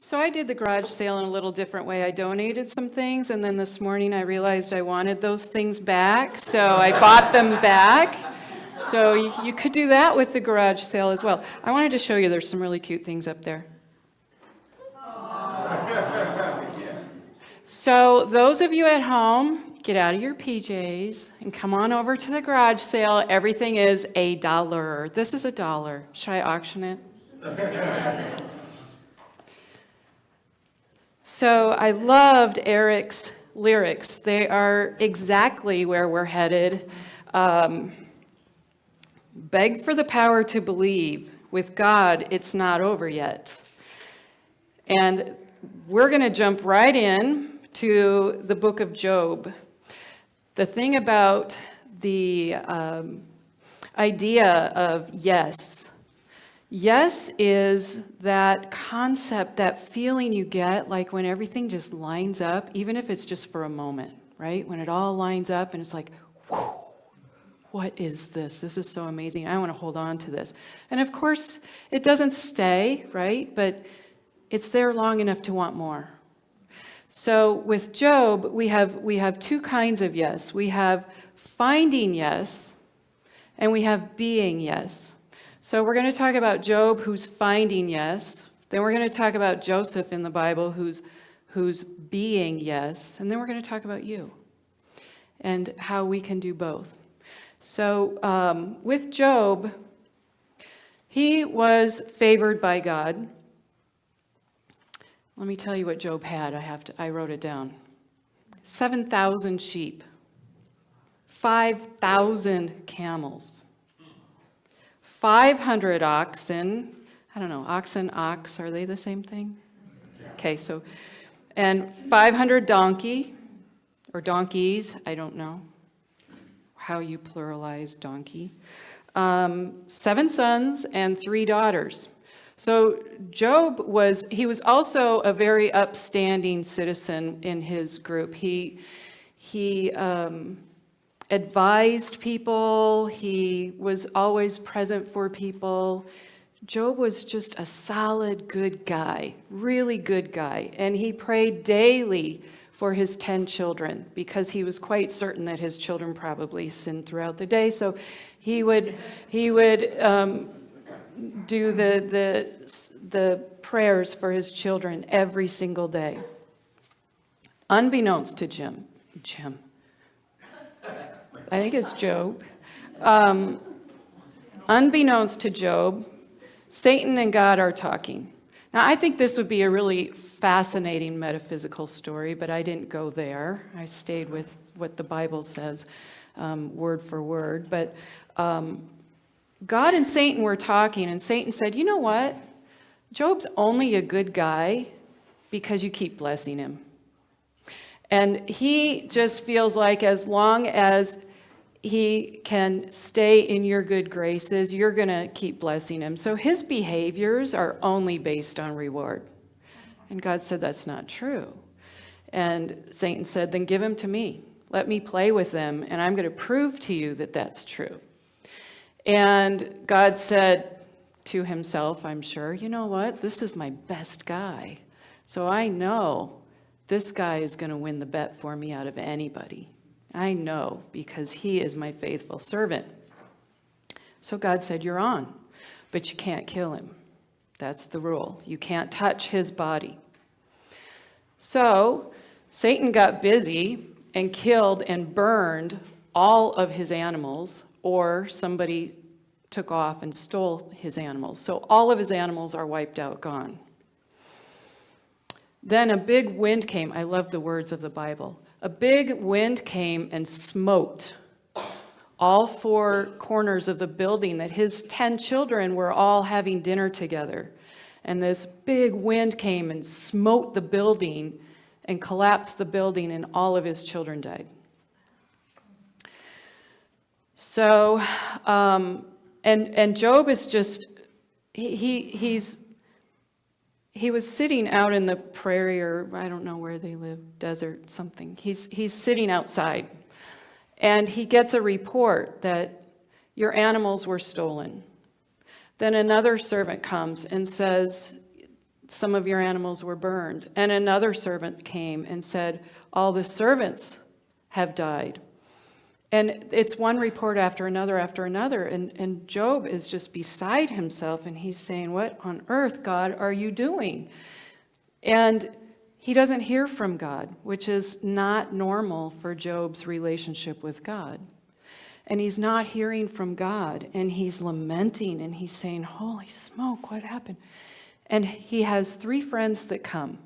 So I did the garage sale in a little different way. I donated some things, and then this morning I realized I wanted those things back, so I bought them back. So you could do that with the garage sale as well. I wanted to show you there's some really cute things up there. So those of you at home, get out of your PJs and come on over to the garage sale. Everything is $1. This is $1. Should I auction it? So I loved Eric's lyrics. They are exactly where we're headed. Beg for the power to believe. With God, it's not over yet. And we're going to jump right in to the book of Job. The thing about the idea of yes. Yes is that concept, that feeling you get like when everything just lines up, even if it's just for a moment, right? When it all lines up and it's like, whew, what is this? This is so amazing. I want to hold on to this. And of course, it doesn't stay, right? But it's there long enough to want more. So with Job, we have two kinds of yes. We have finding yes, and we have being yes. So we're going to talk about Job, who's finding yes. Then we're going to talk about Joseph in the Bible, who's being yes. And then we're going to talk about you and how we can do both. So with Job, he was favored by God. Let me tell you what Job had. I wrote it down. 7,000 sheep, 5,000 camels, 500 oxen. I don't know, oxen, ox, are they the same thing? Okay, so, and 500 donkey, or donkeys, I don't know how you pluralize donkey. 7 sons and 3 daughters. So Job was also a very upstanding citizen in his group. He advised people. He was always present for people. Job was just a solid, good guy, really good guy. And he prayed daily for his 10 children because he was quite certain that his children probably sinned throughout the day. So he would do the prayers for his children every single day. Unbeknownst to Jim, I think it's Job. Unbeknownst to Job, Satan and God are talking. Now, I think this would be a really fascinating metaphysical story, but I didn't go there. I stayed with what the Bible says, word for word. But God and Satan were talking, and Satan said, you know what? Job's only a good guy because you keep blessing him. And he just feels like as long as he can stay in your good graces, you're going to keep blessing him. So his behaviors are only based on reward. And God said, that's not true. And Satan said, then give him to me. Let me play with them, and I'm going to prove to you that that's true. And God said to himself, I'm sure, you know what? This is my best guy. So I know this guy is going to win the bet for me out of anybody. I know, because he is my faithful servant. So God said, you're on, but you can't kill him. That's the rule. You can't touch his body. So Satan got busy and killed and burned all of his animals, or somebody took off and stole his animals. So all of his animals are wiped out, gone. Then a big wind came. I love the words of the Bible. A big wind came and smote all 4 corners of the building that his 10 children were all having dinner together. And this big wind came and smote the building and collapsed the building, and all of his children died. So, and Job is just, he was sitting out in the prairie, or I don't know where they live, desert, something. He's sitting outside, and he gets a report that your animals were stolen. Then another servant comes and says, some of your animals were burned. And another servant came and said, all the servants have died. And it's one report after another, and Job is just beside himself, and he's saying, what on earth, God, are you doing? And he doesn't hear from God, which is not normal for Job's relationship with God. And he's not hearing from God, and he's lamenting, and he's saying, holy smoke, what happened? And he has 3 friends that come.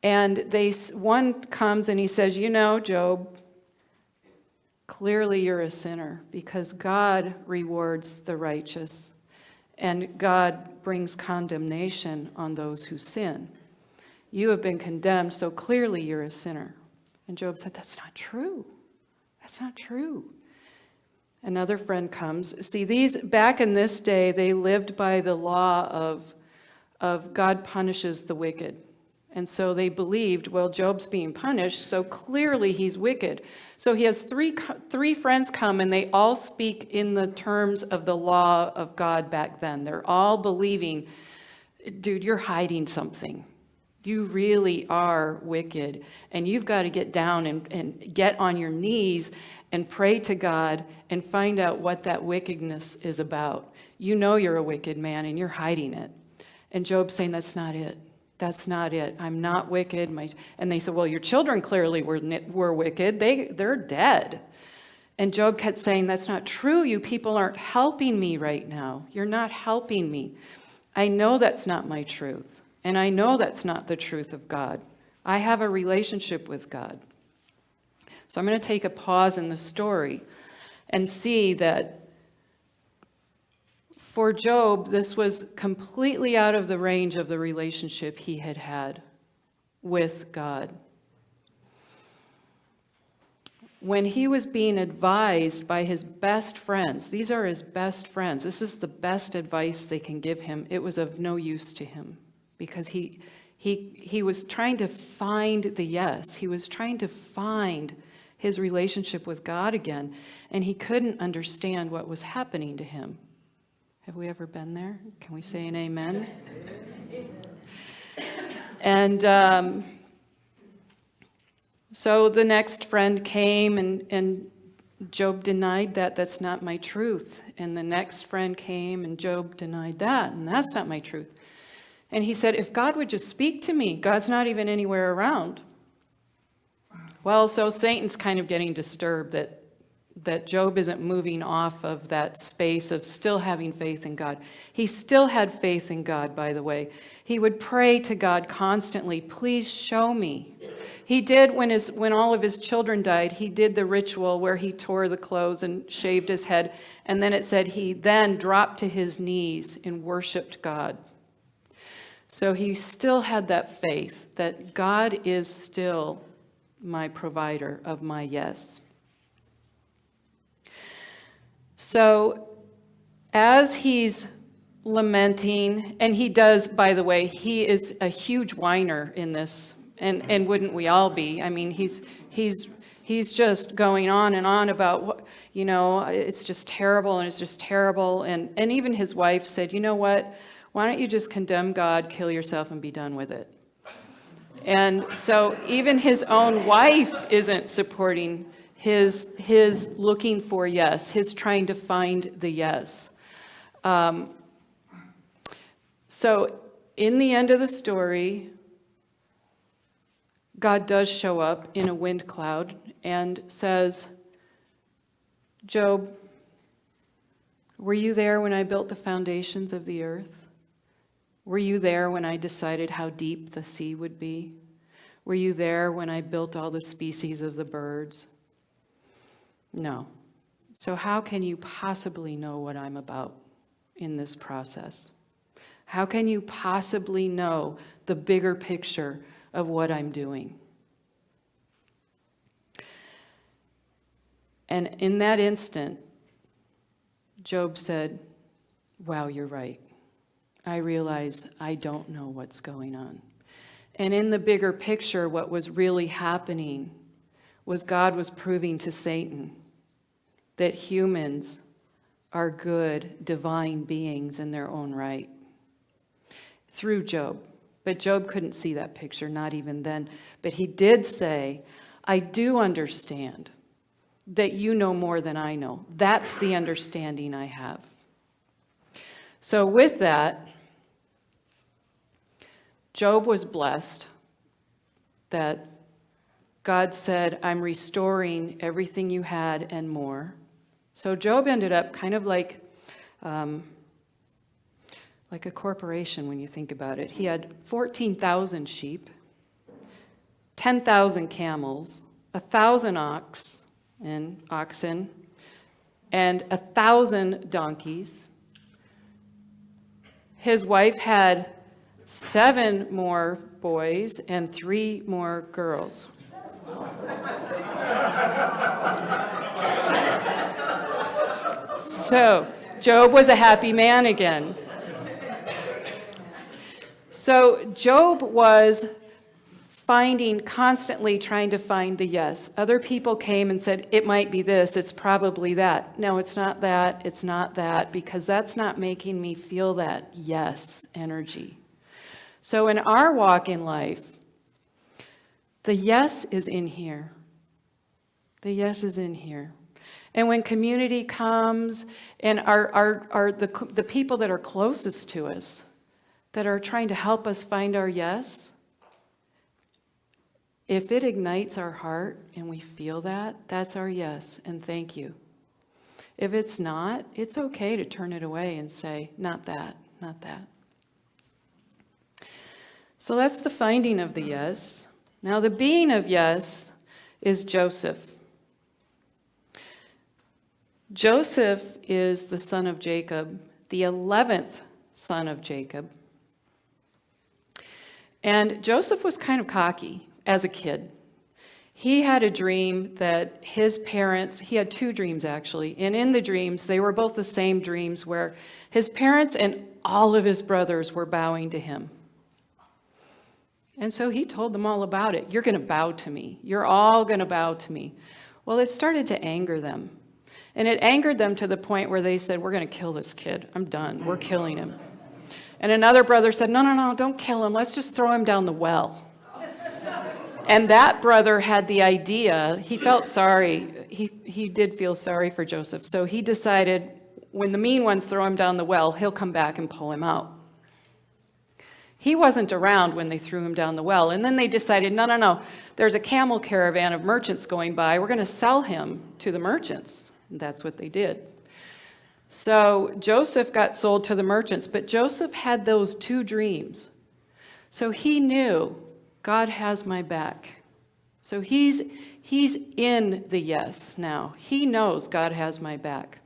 And one comes and he says, Job, clearly you're a sinner, because God rewards the righteous, and God brings condemnation on those who sin. You have been condemned, so clearly you're a sinner. And Job said, that's not true. That's not true. Another friend comes. See, back in this day, they lived by the law of God punishes the wicked. And so they believed, well, Job's being punished, so clearly he's wicked. So he has three friends come, and they all speak in the terms of the law of God back then. They're all believing, dude, you're hiding something. You really are wicked, and you've got to get down and get on your knees and pray to God and find out what that wickedness is about. You know you're a wicked man, and you're hiding it. And Job's saying, that's not it. That's not it. I'm not wicked. And they said, well, your children clearly were wicked. They're dead. And Job kept saying, that's not true. You people aren't helping me right now. You're not helping me. I know that's not my truth. And I know that's not the truth of God. I have a relationship with God. So I'm going to take a pause in the story and see that for Job, this was completely out of the range of the relationship he had had with God. When he was being advised by his best friends, these are his best friends, this is the best advice they can give him, it was of no use to him, because he was trying to find the yes. He was trying to find his relationship with God again, and he couldn't understand what was happening to him. Have we ever been there? Can we say an amen? And so the next friend came, and Job denied that. That's not my truth. And the next friend came, and Job denied that. And that's not my truth. And he said, if God would just speak to me, God's not even anywhere around. Well, so Satan's kind of getting disturbed that Job isn't moving off of that space of still having faith in God. He still had faith in God, by the way. He would pray to God constantly, please show me. He did, when all of his children died, he did the ritual where he tore the clothes and shaved his head. And then it said he then dropped to his knees and worshiped God. So he still had that faith that God is still my provider of my yes. So as he's lamenting, and he does, by the way, he is a huge whiner in this, and wouldn't we all be? I mean, he's just going on and on about what, it's just terrible, and it's just terrible. And even his wife said, you know what? Why don't you just condemn God, kill yourself, and be done with it? And so even his own wife isn't supporting his looking for yes, his trying to find the yes. So in the end of the story, God does show up in a wind cloud and says, Job, were you there when I built the foundations of the earth? Were you there when I decided how deep the sea would be? Were you there when I built all the species of the birds? No. So how can you possibly know what I'm about in this process? How can you possibly know the bigger picture of what I'm doing? And in that instant, Job said, wow, you're right. I realize I don't know what's going on. And in the bigger picture, what was really happening was God was proving to Satan that humans are good, divine beings in their own right. Through Job. But Job couldn't see that picture, not even then. But he did say, I do understand that you know more than I know. That's the understanding I have. So with that, Job was blessed that God said, I'm restoring everything you had and more. So Job ended up kind of like a corporation when you think about it. He had 14,000 sheep, 10,000 camels, 1,000 oxen, and 1,000 donkeys. His wife had 7 more boys and 3 more girls. So Job was a happy man again. So Job was constantly trying to find the yes. Other people came and said, it might be this, it's probably that. No, it's not that, it's not that, because that's not making me feel that yes energy. So in our walk in life, the yes is in here. The yes is in here. And when community comes and the people that are closest to us, that are trying to help us find our yes, if it ignites our heart and we feel that, that's our yes, and thank you. If it's not, it's okay to turn it away and say, not that, not that. So that's the finding of the yes. Now the being of yes is Joseph. Joseph is the son of Jacob, the 11th son of Jacob. And Joseph was kind of cocky as a kid. He had a dream that his parents, he had 2 dreams actually, and in the dreams, they were both the same dreams where his parents and all of his brothers were bowing to him. And so he told them all about it. You're going to bow to me. You're all going to bow to me. Well, it started to anger them. And it angered them to the point where they said, we're going to kill this kid. I'm done. We're killing him. And another brother said, no, don't kill him. Let's just throw him down the well. And that brother had the idea, he felt sorry. He did feel sorry for Joseph. So he decided when the mean ones throw him down the well, he'll come back and pull him out. He wasn't around when they threw him down the well. And then they decided, no, there's a camel caravan of merchants going by. We're going to sell him to the merchants. And that's what they did. So Joseph got sold to the merchants, but Joseph had those 2 dreams. So he knew God has my back. So he's in the yes now. He knows God has my back.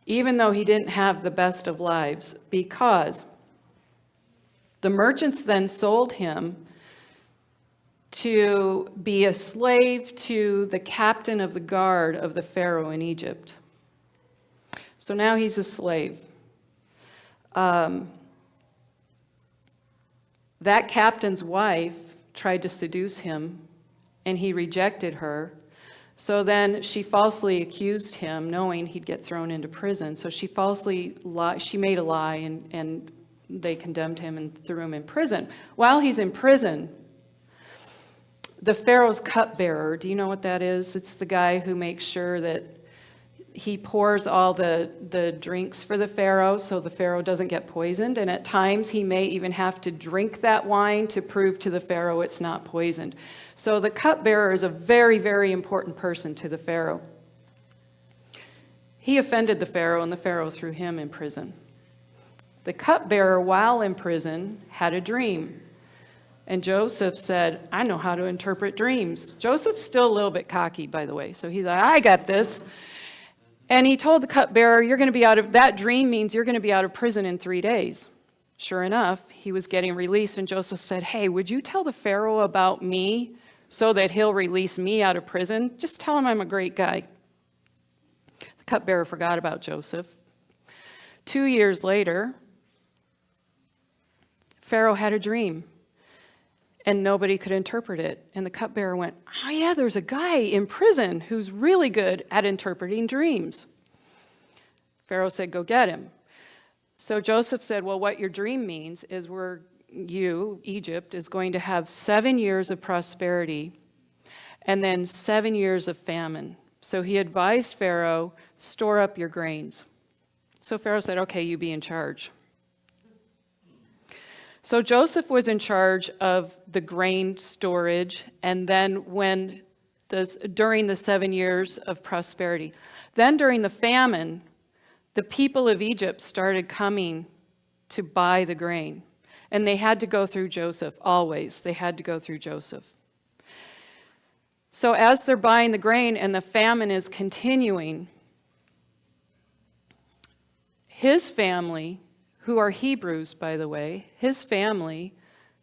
Even though he didn't have the best of lives, because the merchants then sold him to be a slave to the captain of the guard of the Pharaoh in Egypt. So now he's a slave. That captain's wife tried to seduce him, and he rejected her. So then she falsely accused him, knowing he'd get thrown into prison. So she made a lie, and they condemned him and threw him in prison. While he's in prison, the Pharaoh's cupbearer, do you know what that is? It's the guy who makes sure that he pours all the drinks for the Pharaoh so the Pharaoh doesn't get poisoned. And at times he may even have to drink that wine to prove to the Pharaoh it's not poisoned. So the cupbearer is a very, very important person to the Pharaoh. He offended the Pharaoh, and the Pharaoh threw him in prison. The cupbearer, while in prison, had a dream. And Joseph said, I know how to interpret dreams. Joseph's still a little bit cocky, by the way. So he's like, I got this. And he told the cupbearer, that dream means you're going to be out of prison in 3 days. Sure enough, he was getting released, and Joseph said, hey, would you tell the Pharaoh about me so that he'll release me out of prison? Just tell him I'm a great guy. The cupbearer forgot about Joseph. 2 years later, Pharaoh had a dream, and nobody could interpret it. And the cupbearer went, oh yeah, there's a guy in prison who's really good at interpreting dreams. Pharaoh said, go get him. So Joseph said, well, what your dream means is we're Egypt, is going to have 7 years of prosperity and then 7 years of famine. So he advised Pharaoh, store up your grains. So Pharaoh said, okay, you be in charge. So Joseph was in charge of the grain storage, and then during the 7 years of prosperity. Then during the famine, the people of Egypt started coming to buy the grain. And they had to go through Joseph, always. They had to go through Joseph. So as they're buying the grain and the famine is continuing, his family, who are Hebrews, by the way, his family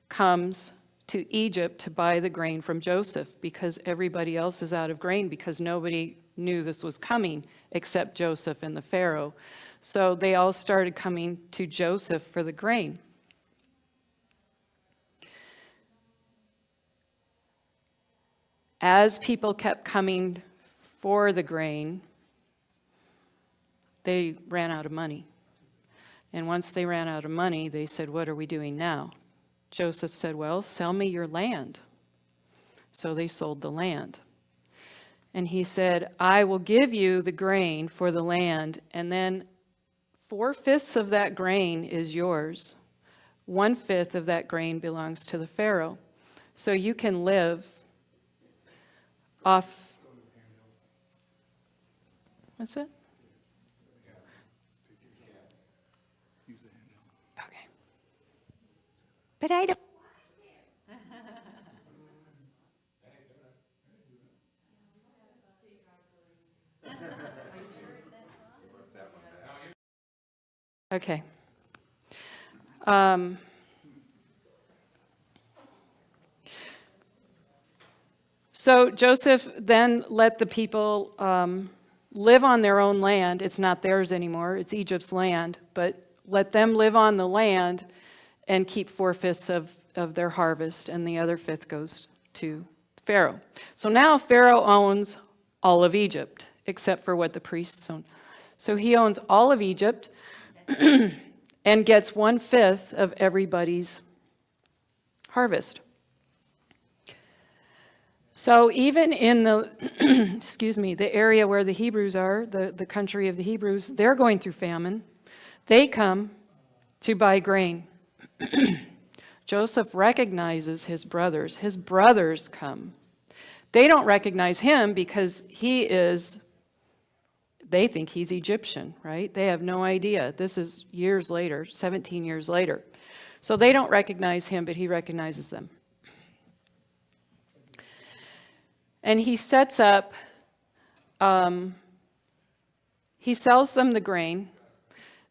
comes to Egypt to buy the grain from Joseph because everybody else is out of grain because nobody knew this was coming except Joseph and the Pharaoh. So they all started coming to Joseph for the grain. As people kept coming for the grain, they ran out of money. And once they ran out of money, they said, what are we doing now? Joseph said, well, sell me your land. So they sold the land. And he said, I will give you the grain for the land, and then 4/5 of that grain is yours. 1/5 of that grain belongs to the Pharaoh. So you can live off. What's it? Okay. But I don't. Okay. So Joseph then let the people live on their own land. It's not theirs anymore. It's Egypt's land. But let them live on the land and keep 4/5 of their harvest, and the other 5th goes to Pharaoh. So now Pharaoh owns all of Egypt, except for what the priests own. So he owns all of Egypt and gets 1/5 of everybody's harvest. So even in the, the area where the Hebrews are, the country of the Hebrews, they're going through famine. They come to buy grain. Joseph recognizes his brothers. His brothers come. They don't recognize him because they think he's Egyptian, right? They have no idea. This is years later, 17 years later. So they don't recognize him, but he recognizes them. And he sets up, he sells them the grain.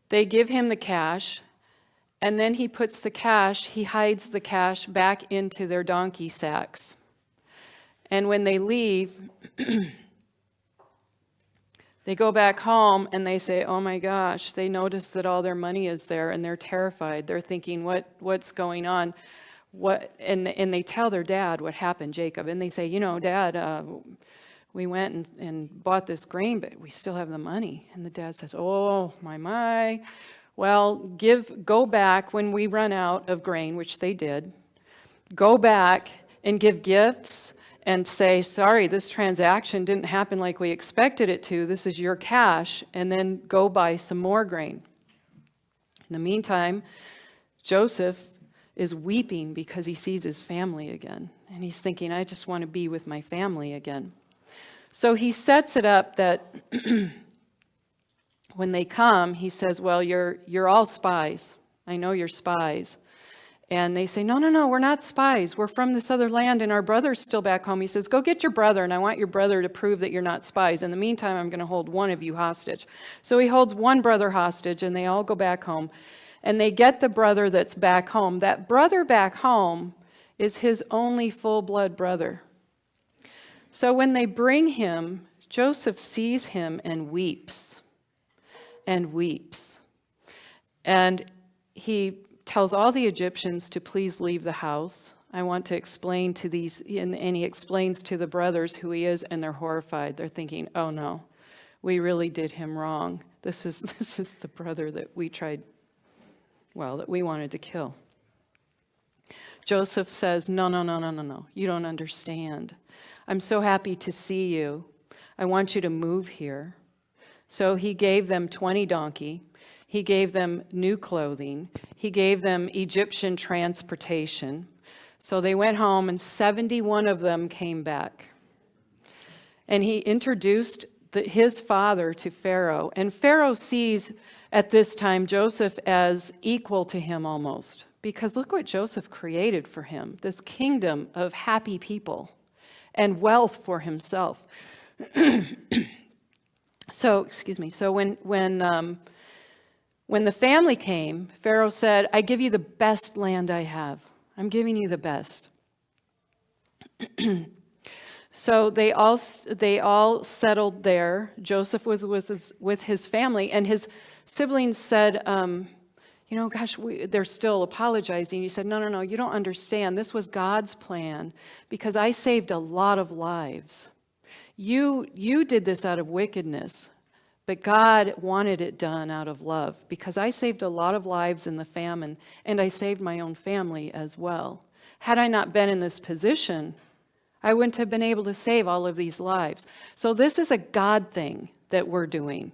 They give him the cash. And then he hides the cash back into their donkey sacks. And when they leave, they go back home and they say, oh my gosh, they notice that all their money is there and they're terrified. They're thinking, what's going on? And they tell their dad what happened, Jacob. And they say, Dad, we went and bought this grain, but we still have the money. And the dad says, oh, my. Well, go back when we run out of grain, which they did. Go back and give gifts and say, sorry, this transaction didn't happen like we expected it to. This is your cash. And then go buy some more grain. In the meantime, Joseph is weeping because he sees his family again. And he's thinking, I just want to be with my family again. So he sets it up that when they come, he says, well, you're all spies. I know you're spies. And they say, no, we're not spies. We're from this other land, and our brother's still back home. He says, go get your brother, and I want your brother to prove that you're not spies. In the meantime, I'm going to hold one of you hostage. So he holds one brother hostage, and they all go back home. And they get the brother that's back home. That brother back home is his only full-blood brother. So when they bring him, Joseph sees him and weeps. And weeps. And he tells all the Egyptians to please leave the house. I want to explain to these, and he explains to the brothers who he is, and they're horrified. They're thinking, oh no, we really did him wrong. This is the brother that we wanted to kill. Joseph says, no, no, no, no, no, no. You don't understand. I'm so happy to see you. I want you to move here. So he gave them 20 donkey. He gave them new clothing. He gave them Egyptian transportation. So they went home, and 71 of them came back. And he introduced his father to Pharaoh. And Pharaoh sees at this time Joseph as equal to him almost. Because look what Joseph created for him, this kingdom of happy people and wealth for himself. So when the family came, Pharaoh said, I give you the best land I have. I'm giving you the best. So they all settled there. Joseph was with his family, and his siblings said, they're still apologizing. He said, no, no, no, you don't understand. This was God's plan because I saved a lot of lives. You did this out of wickedness, but God wanted it done out of love because I saved a lot of lives in the famine, and I saved my own family as well. Had I not been in this position, I wouldn't have been able to save all of these lives. So this is a God thing that we're doing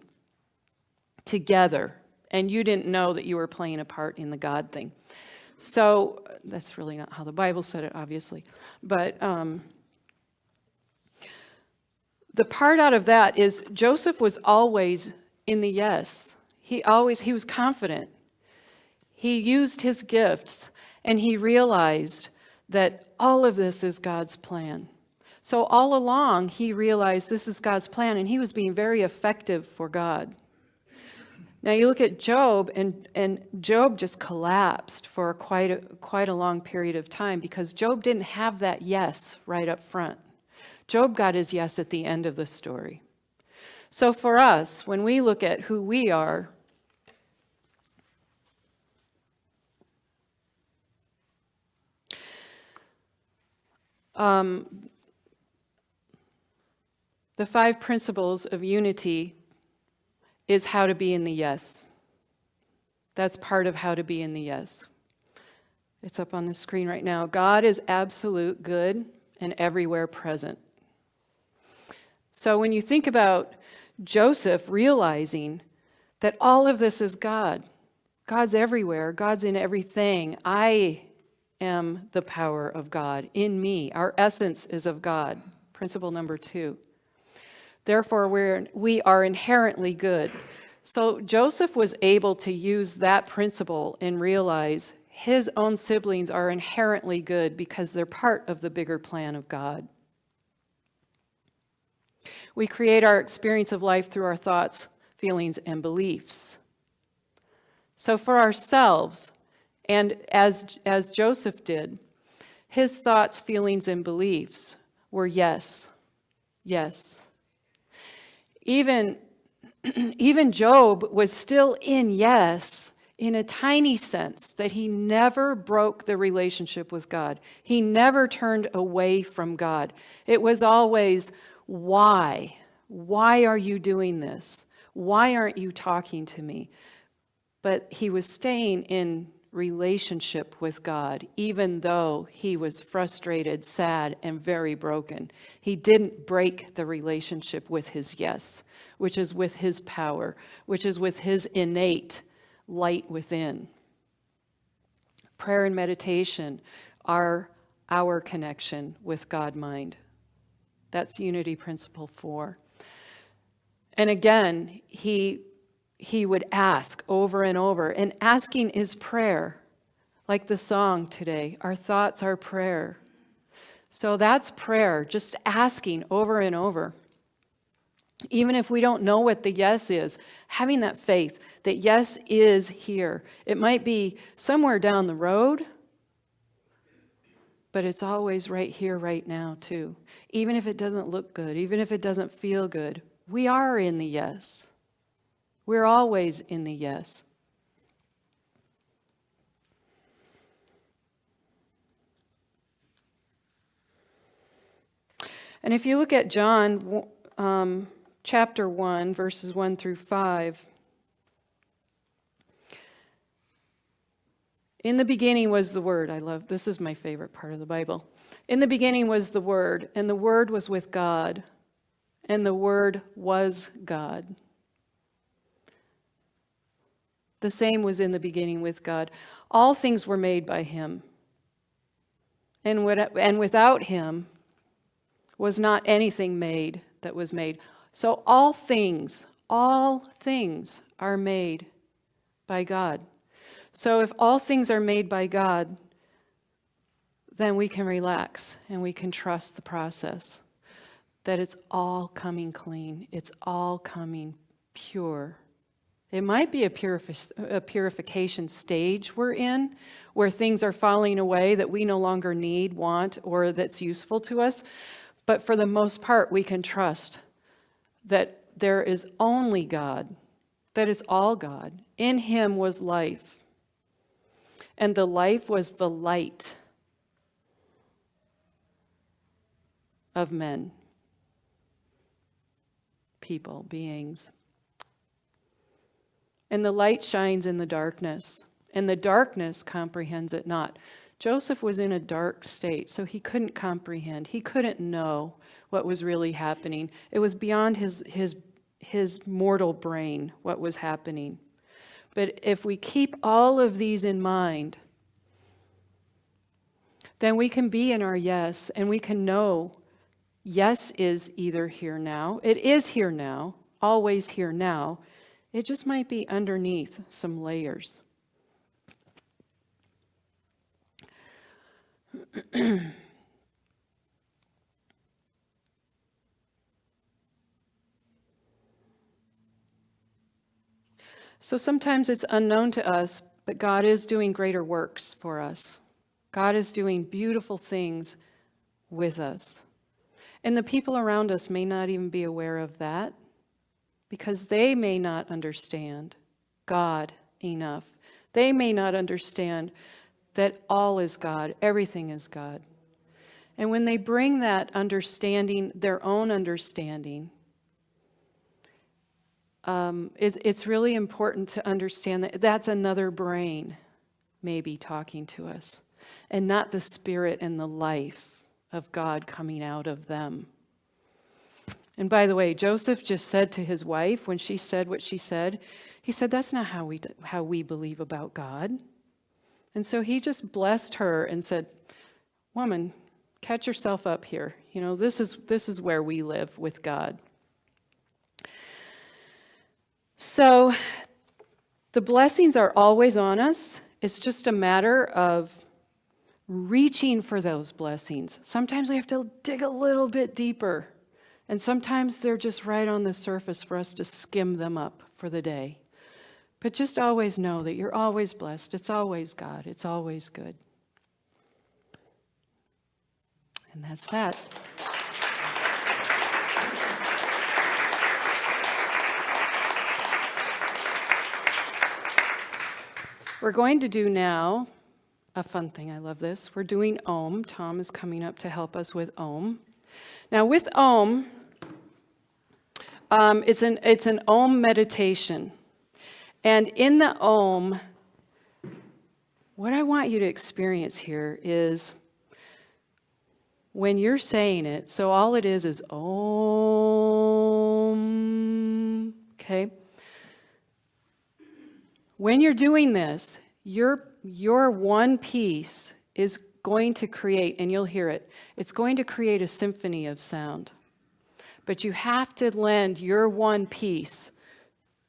together. And you didn't know that you were playing a part in the God thing. So that's really not how the Bible said it, obviously. But the part out of that is Joseph was always in the yes. He was confident. He used his gifts, and he realized that all of this is God's plan. So all along, he realized this is God's plan, and he was being very effective for God. Now you look at Job, and Job just collapsed for quite a long period of time because Job didn't have that yes right up front. Job got his yes at the end of the story. So for us, when we look at who we are, the 5 principles of unity is how to be in the yes. That's part of how to be in the yes. It's up on the screen right now. God is absolute good and everywhere present. So when you think about Joseph realizing that all of this is God, God's everywhere, God's in everything. I am the power of God in me. Our essence is of God. Principle number 2. Therefore, we are inherently good. So Joseph was able to use that principle and realize his own siblings are inherently good because they're part of the bigger plan of God. We create our experience of life through our thoughts, feelings, and beliefs. So for ourselves, and as Joseph did, his thoughts, feelings, and beliefs were yes, yes. Even Job was still in yes in a tiny sense that he never broke the relationship with God. He never turned away from God. It was always, why? Why are you doing this? Why aren't you talking to me? But he was staying in relationship with God, even though he was frustrated, sad, and very broken. He didn't break the relationship with his yes, which is with his power, which is with his innate light within. Prayer and meditation are our connection with God mind. That's unity principle 4. And again, he would ask over and over, and asking is prayer. Like the song today, our thoughts are prayer. So that's prayer, just asking over and over. Even if we don't know what the yes is, having that faith that yes is here. It might be somewhere down the road, but it's always right here, right now, too. Even if it doesn't look good, even if it doesn't feel good, we are in the yes. We're always in the yes. And if you look at John chapter 1, verses 1 through 5, In the beginning was the Word. This is my favorite part of the Bible. In the beginning was the Word, and the Word was with God, and the Word was God. The same was in the beginning with God. All things were made by him. And without him was not anything made that was made. So all things are made by God. So if all things are made by God, then we can relax and we can trust the process. That it's all coming clean. It's all coming pure. It might be a purification stage we're in, where things are falling away that we no longer need, want, or that's useful to us. But for the most part, we can trust that there is only God, that it's all God. In him was life, and the life was the light of men, people, beings. And the light shines in the darkness, and the darkness comprehends it not. Joseph was in a dark state, so he couldn't comprehend. He couldn't know what was really happening. It was beyond his mortal brain what was happening. But if we keep all of these in mind, then we can be in our yes, and we can know yes is either here now. It is here now, always here now. It just might be underneath some layers. So sometimes it's unknown to us, but God is doing greater works for us. God is doing beautiful things with us. And the people around us may not even be aware of that, because they may not understand God enough. They may not understand that all is God, everything is God. And when they bring that understanding, their own understanding, it's really important to understand that that's another brain maybe talking to us, and not the spirit and the life of God coming out of them. And by the way, Joseph just said to his wife, when she said what she said, he said, that's not how we believe about God. And so he just blessed her and said, woman, catch yourself up here. You know, this is where we live with God. So the blessings are always on us. It's just a matter of reaching for those blessings. Sometimes we have to dig a little bit deeper. And sometimes they're just right on the surface for us to skim them up for the day. But just always know that you're always blessed. It's always God. It's always good. And that's that. We're going to do now a fun thing. I love this. We're doing Om. Tom is coming up to help us with Om. Now with Om, it's an Om meditation. And in the Om, what I want you to experience here is when you're saying it, so all it is Om, okay? When you're doing this, your one piece is going to create, and you'll hear it, it's going to create a symphony of sound. But you have to lend your one piece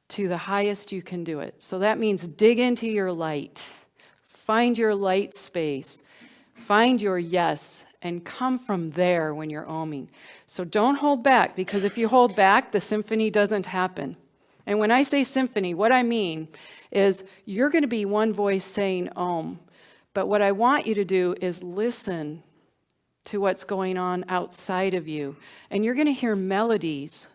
to the highest you can do it. So that means dig into your light. Find your light space. Find your yes, and come from there when you're oming. So don't hold back, because if you hold back, the symphony doesn't happen. And when I say symphony, what I mean is you're going to be one voice saying Om. But what I want you to do is listen to what's going on outside of you. And you're going to hear melodies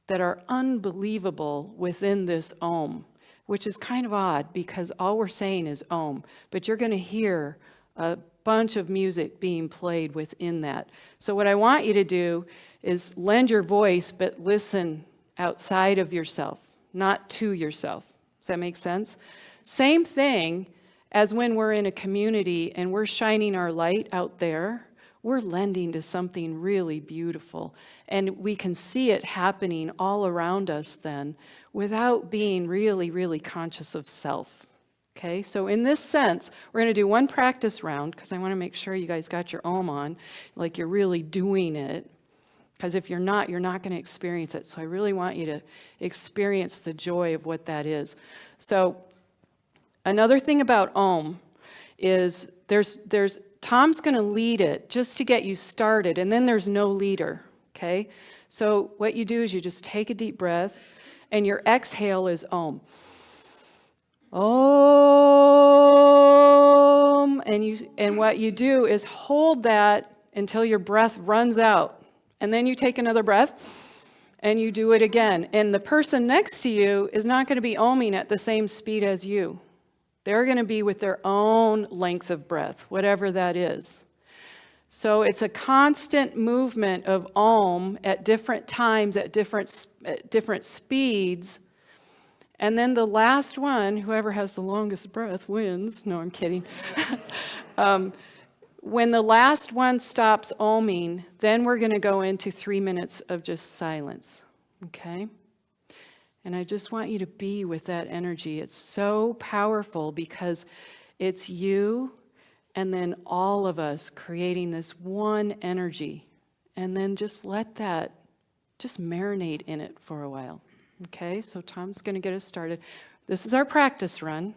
that are unbelievable within this Om, which is kind of odd because all we're saying is Om. But you're going to hear a bunch of music being played within that. So what I want you to do is lend your voice, but listen outside of yourself, not to yourself. Does that make sense? Same thing as when we're in a community and we're shining our light out there, we're lending to something really beautiful. And we can see it happening all around us then without being really, really conscious of self. Okay, so in this sense, we're going to do one practice round because I want to make sure you guys got your Om on, like you're really doing it. Because if you're not going to experience it. So I really want you to experience the joy of what that is. So another thing about Om is there's Tom's going to lead it just to get you started, and then there's no leader, okay? So what you do is you just take a deep breath, and your exhale is Om. Om, and what you do is hold that until your breath runs out, and then you take another breath, and you do it again. And the person next to you is not going to be oming at the same speed as you. They're going to be with their own length of breath, whatever that is. So it's a constant movement of Om at different times, at different speeds. And then the last one, whoever has the longest breath wins. No, I'm kidding. When the last one stops oming, then we're going to go into 3 minutes of just silence. Okay? And I just want you to be with that energy. It's so powerful because it's you and then all of us creating this one energy. And then just let that just marinate in it for a while. Okay, so Tom's going to get us started. This is our practice run.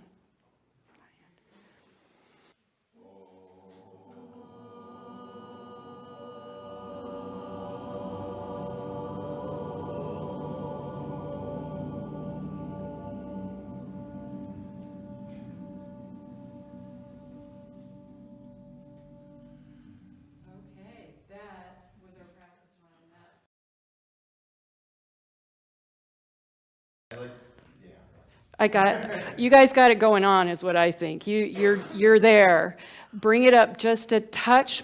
Okay, that was our practice run. You guys got it going on, is what I think. You're there. Bring it up just a touch,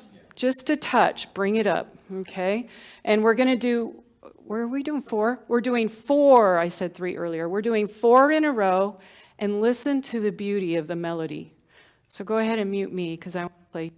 bring it up, okay? And we're going to do, where are we doing 4? We're doing 4, I said 3 earlier. We're doing 4 in a row, and listen to the beauty of the melody. So go ahead and mute me, because I want to play.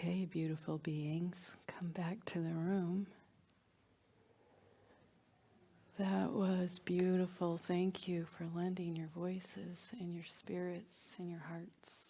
Okay, beautiful beings, come back to the room. That was beautiful. Thank you for lending your voices and your spirits and your hearts.